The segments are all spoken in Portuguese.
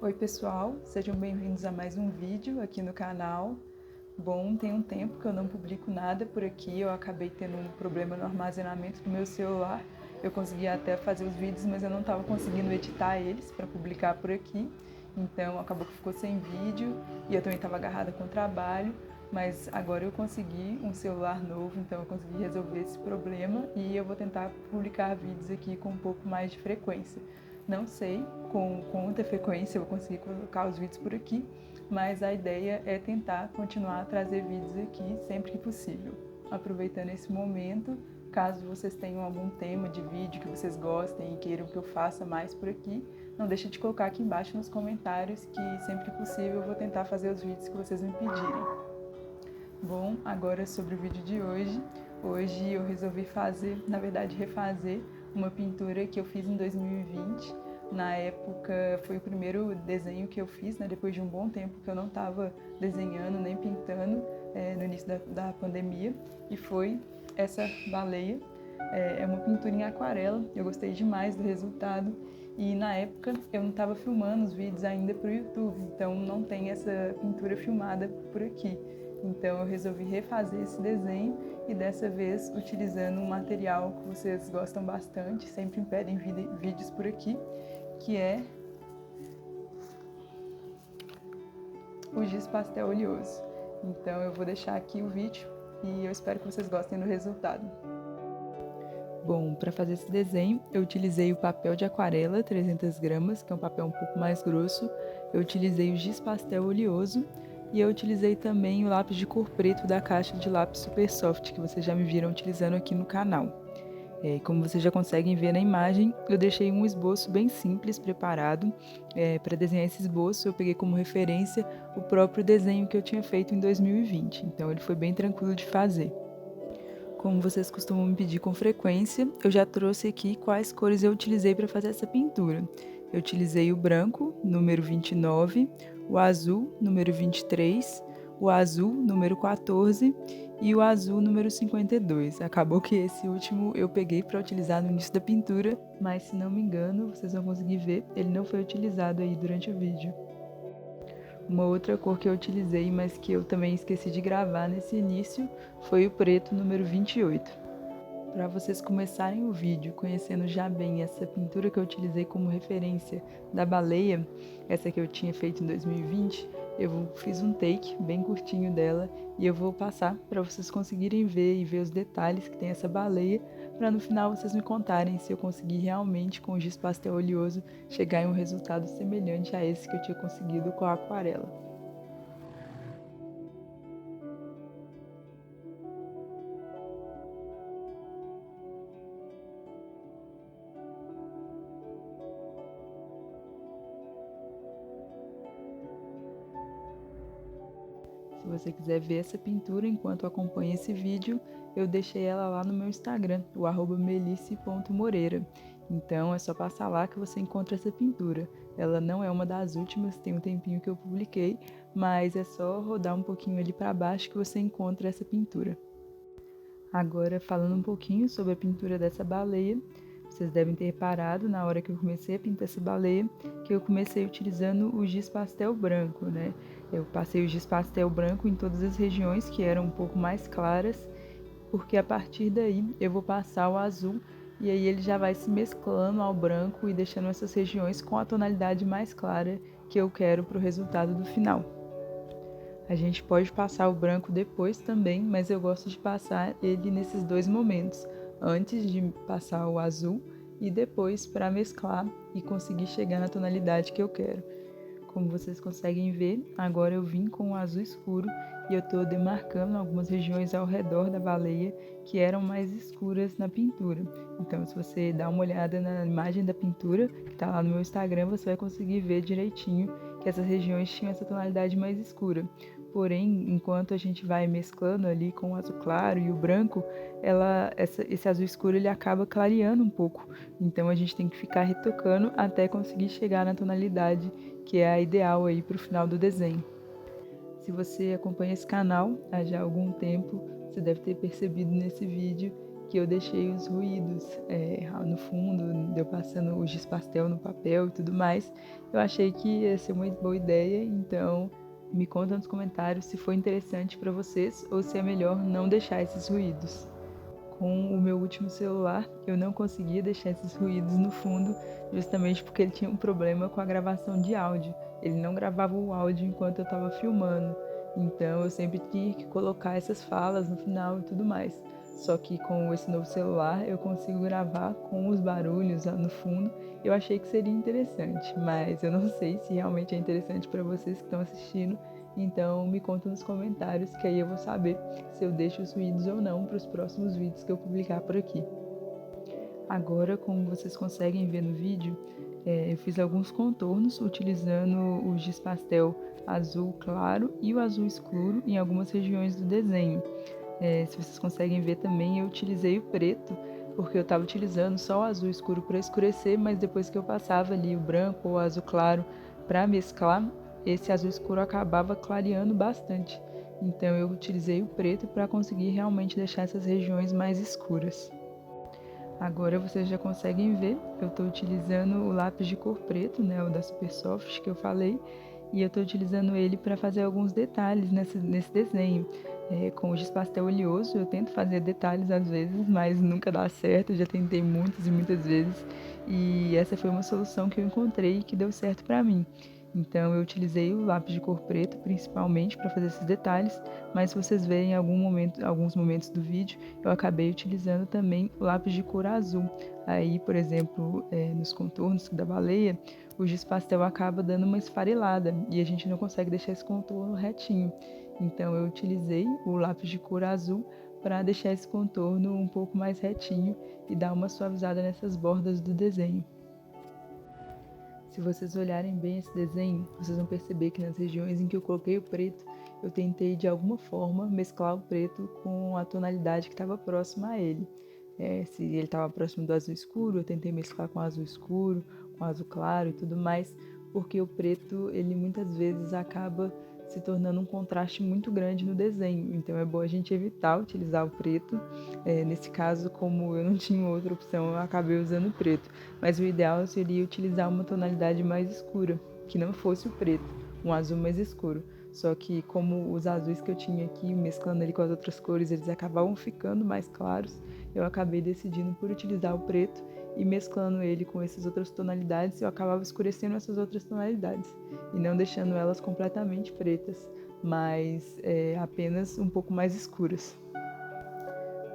Oi pessoal, sejam bem-vindos a mais um vídeo aqui no canal. Bom, tem um tempo que eu não publico nada por aqui, eu acabei tendo um problema no armazenamento do meu celular. Eu consegui até fazer os vídeos, mas eu não estava conseguindo editar eles para publicar por aqui. Então acabou que ficou sem vídeo e eu também estava agarrada com o trabalho. Mas agora eu consegui um celular novo, então eu consegui resolver esse problema e eu vou tentar publicar vídeos aqui com um pouco mais de frequência. Não sei com quanta frequência eu vou conseguir colocar os vídeos por aqui, mas a ideia é tentar continuar a trazer vídeos aqui sempre que possível. Aproveitando esse momento, caso vocês tenham algum tema de vídeo que vocês gostem e queiram que eu faça mais por aqui, não deixe de colocar aqui embaixo nos comentários que sempre que possível eu vou tentar fazer os vídeos que vocês me pedirem. Bom, agora sobre o vídeo de hoje. Hoje eu resolvi refazer uma pintura que eu fiz em 2020. Na época foi o primeiro desenho que eu fiz, né, depois de um bom tempo que eu não estava desenhando nem pintando, no início da pandemia, e foi essa baleia. É uma pintura em aquarela, eu gostei demais do resultado e na época eu não estava filmando os vídeos ainda para o YouTube, então não tem essa pintura filmada por aqui. Então eu resolvi refazer esse desenho e dessa vez utilizando um material que vocês gostam bastante, sempre me pedem vídeos por aqui, que é o giz pastel oleoso. Então eu vou deixar aqui o vídeo e eu espero que vocês gostem do resultado. Bom, para fazer esse desenho eu utilizei o papel de aquarela 300 gramas, que é um papel um pouco mais grosso, eu utilizei o giz pastel oleoso e eu utilizei também o lápis de cor preto da caixa de lápis Super Soft, que vocês já me viram utilizando aqui no canal. Como vocês já conseguem ver na imagem, eu deixei um esboço bem simples preparado. Para desenhar esse esboço, eu peguei como referência o próprio desenho que eu tinha feito em 2020, então ele foi bem tranquilo de fazer. Como vocês costumam me pedir com frequência, eu já trouxe aqui quais cores eu utilizei para fazer essa pintura. Eu utilizei o branco, número 29, o azul, número 23, o azul, número 14 e o azul, número 52. Acabou que esse último eu peguei para utilizar no início da pintura, mas se não me engano, vocês vão conseguir ver, ele não foi utilizado aí durante o vídeo. Uma outra cor que eu utilizei, mas que eu também esqueci de gravar nesse início, foi o preto número 28. Para vocês começarem o vídeo conhecendo já bem essa pintura que eu utilizei como referência da baleia, essa que eu tinha feito em 2020, eu fiz um take bem curtinho dela e eu vou passar para vocês conseguirem ver e ver os detalhes que tem essa baleia, para no final vocês me contarem se eu consegui realmente com o giz pastel oleoso chegar em um resultado semelhante a esse que eu tinha conseguido com a aquarela. Se você quiser ver essa pintura enquanto acompanha esse vídeo, eu deixei ela lá no meu Instagram, o @melice.moreira. Então é só passar lá que você encontra essa pintura. Ela não é uma das últimas, tem um tempinho que eu publiquei, mas é só rodar um pouquinho ali para baixo que você encontra essa pintura. Agora, falando um pouquinho sobre a pintura dessa baleia, vocês devem ter reparado na hora que eu comecei a pintar essa baleia, que eu comecei utilizando o giz pastel branco, né? Eu passei o giz pastel branco em todas as regiões que eram um pouco mais claras, porque a partir daí eu vou passar o azul e aí ele já vai se mesclando ao branco e deixando essas regiões com a tonalidade mais clara que eu quero para o resultado do final. A gente pode passar o branco depois também, mas eu gosto de passar ele nesses dois momentos, antes de passar o azul e depois para mesclar e conseguir chegar na tonalidade que eu quero. Como vocês conseguem ver, agora eu vim com o azul escuro e eu estou demarcando algumas regiões ao redor da baleia que eram mais escuras na pintura. Então, se você dá uma olhada na imagem da pintura, que está lá no meu Instagram, você vai conseguir ver direitinho que essas regiões tinham essa tonalidade mais escura. Porém, enquanto a gente vai mesclando ali com o azul claro e o branco, esse azul escuro ele acaba clareando um pouco. Então a gente tem que ficar retocando até conseguir chegar na tonalidade que é a ideal aí para o final do desenho. Se você acompanha esse canal há já algum tempo, você deve ter percebido nesse vídeo que eu deixei os ruídos no fundo, deu passando o giz pastel no papel e tudo mais. Eu achei que ia ser uma boa ideia, então me conta nos comentários se foi interessante para vocês ou se é melhor não deixar esses ruídos. Com o meu último celular, eu não conseguia deixar esses ruídos no fundo, justamente porque ele tinha um problema com a gravação de áudio. Ele não gravava o áudio enquanto eu estava filmando, então eu sempre tinha que colocar essas falas no final e tudo mais. Só que com esse novo celular eu consigo gravar com os barulhos lá no fundo. Eu achei que seria interessante, mas eu não sei se realmente é interessante para vocês que estão assistindo. Então me conta nos comentários que aí eu vou saber se eu deixo os ruídos ou não para os próximos vídeos que eu publicar por aqui. Agora, como vocês conseguem ver no vídeo, eu fiz alguns contornos utilizando o giz pastel azul claro e o azul escuro em algumas regiões do desenho. Se vocês conseguem ver também, eu utilizei o preto, porque eu estava utilizando só o azul escuro para escurecer, mas depois que eu passava ali o branco ou o azul claro para mesclar, esse azul escuro acabava clareando bastante. Então eu utilizei o preto para conseguir realmente deixar essas regiões mais escuras. Agora vocês já conseguem ver, eu estou utilizando o lápis de cor preto, né, o da Supersoft que eu falei, e eu estou utilizando ele para fazer alguns detalhes nesse desenho. Com o giz pastel oleoso, eu tento fazer detalhes às vezes, mas nunca dá certo, eu já tentei muitas e muitas vezes, e essa foi uma solução que eu encontrei e que deu certo para mim. Então eu utilizei o lápis de cor preto principalmente para fazer esses detalhes, mas se vocês verem em alguns momentos do vídeo, eu acabei utilizando também o lápis de cor azul. Aí, por exemplo, nos contornos da baleia, o giz pastel acaba dando uma esfarelada e a gente não consegue deixar esse contorno retinho. Então eu utilizei o lápis de cor azul para deixar esse contorno um pouco mais retinho e dar uma suavizada nessas bordas do desenho. Se vocês olharem bem esse desenho, vocês vão perceber que nas regiões em que eu coloquei o preto, eu tentei de alguma forma mesclar o preto com a tonalidade que estava próxima a ele. Se ele estava próximo do azul escuro, eu tentei mesclar com o azul escuro, com o azul claro e tudo mais, porque o preto, ele muitas vezes acaba se tornando um contraste muito grande no desenho. Então é bom a gente evitar utilizar o preto. Nesse caso, como eu não tinha outra opção, eu acabei usando o preto. Mas o ideal seria utilizar uma tonalidade mais escura, que não fosse o preto, um azul mais escuro. Só que como os azuis que eu tinha aqui, mesclando ele com as outras cores, eles acabavam ficando mais claros, eu acabei decidindo por utilizar o preto e mesclando ele com essas outras tonalidades, eu acabava escurecendo essas outras tonalidades e não deixando elas completamente pretas, mas apenas um pouco mais escuras.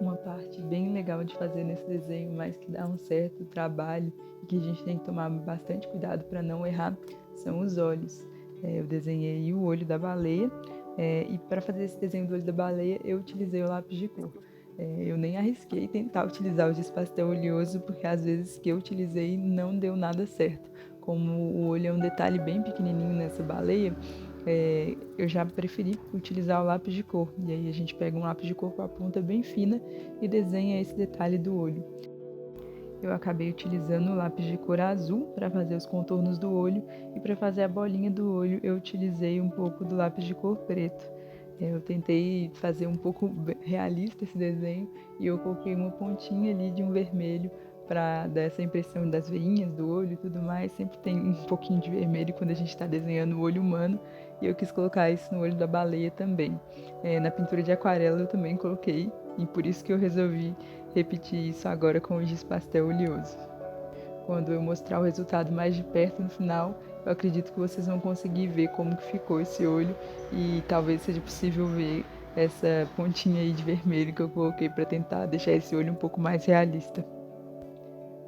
Uma parte bem legal de fazer nesse desenho, mas que dá um certo trabalho e que a gente tem que tomar bastante cuidado para não errar, são os olhos. Eu desenhei o olho da baleia e para fazer esse desenho do olho da baleia eu utilizei o lápis de cor. Eu nem arrisquei tentar utilizar o giz pastel oleoso porque às vezes que eu utilizei não deu nada certo. Como o olho é um detalhe bem pequenininho nessa baleia, eu já preferi utilizar o lápis de cor. E aí a gente pega um lápis de cor com a ponta bem fina e desenha esse detalhe do olho. Eu acabei utilizando o lápis de cor azul para fazer os contornos do olho e para fazer a bolinha do olho eu utilizei um pouco do lápis de cor preto. Eu tentei fazer um pouco realista esse desenho e eu coloquei uma pontinha ali de um vermelho para dar essa impressão das veinhas do olho e tudo mais. Sempre tem um pouquinho de vermelho quando a gente está desenhando o olho humano e eu quis colocar isso no olho da baleia também. Na pintura de aquarela eu também coloquei e por isso que eu resolvi repetir isso agora com o giz pastel oleoso. Quando eu mostrar o resultado mais de perto no final, eu acredito que vocês vão conseguir ver como que ficou esse olho e talvez seja possível ver essa pontinha aí de vermelho que eu coloquei para tentar deixar esse olho um pouco mais realista.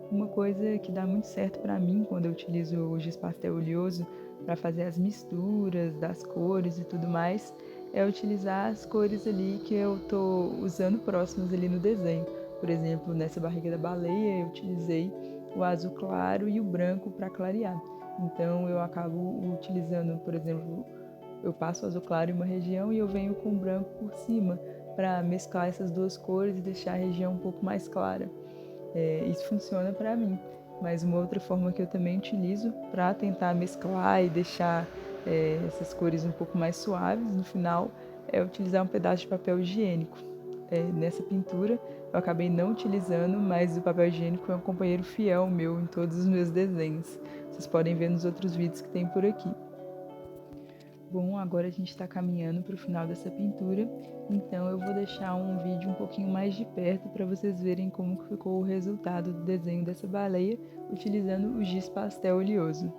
Uma coisa que dá muito certo para mim quando eu utilizo o giz pastel oleoso para fazer as misturas das cores e tudo mais é utilizar as cores ali que eu estou usando próximas ali no desenho. Por exemplo, nessa barriga da baleia eu utilizei o azul claro e o branco para clarear. Então eu acabo utilizando, por exemplo, eu passo o azul claro em uma região e eu venho com o branco por cima para mesclar essas duas cores e deixar a região um pouco mais clara. Isso funciona para mim. Mas uma outra forma que eu também utilizo para tentar mesclar e deixar essas cores um pouco mais suaves no final é utilizar um pedaço de papel higiênico. Nessa pintura eu acabei não utilizando, mas o papel higiênico é um companheiro fiel meu em todos os meus desenhos. Vocês podem ver nos outros vídeos que tem por aqui. Bom, agora a gente está caminhando para o final dessa pintura, então eu vou deixar um vídeo um pouquinho mais de perto para vocês verem como ficou o resultado do desenho dessa baleia utilizando o giz pastel oleoso.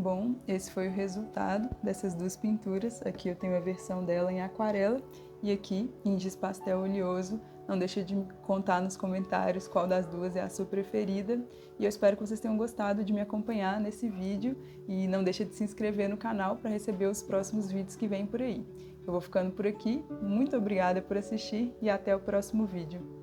Bom, esse foi o resultado dessas duas pinturas. Aqui eu tenho a versão dela em aquarela e aqui em giz pastel oleoso. Não deixa de me contar nos comentários qual das duas é a sua preferida. E eu espero que vocês tenham gostado de me acompanhar nesse vídeo. E não deixa de se inscrever no canal para receber os próximos vídeos que vêm por aí. Eu vou ficando por aqui. Muito obrigada por assistir e até o próximo vídeo.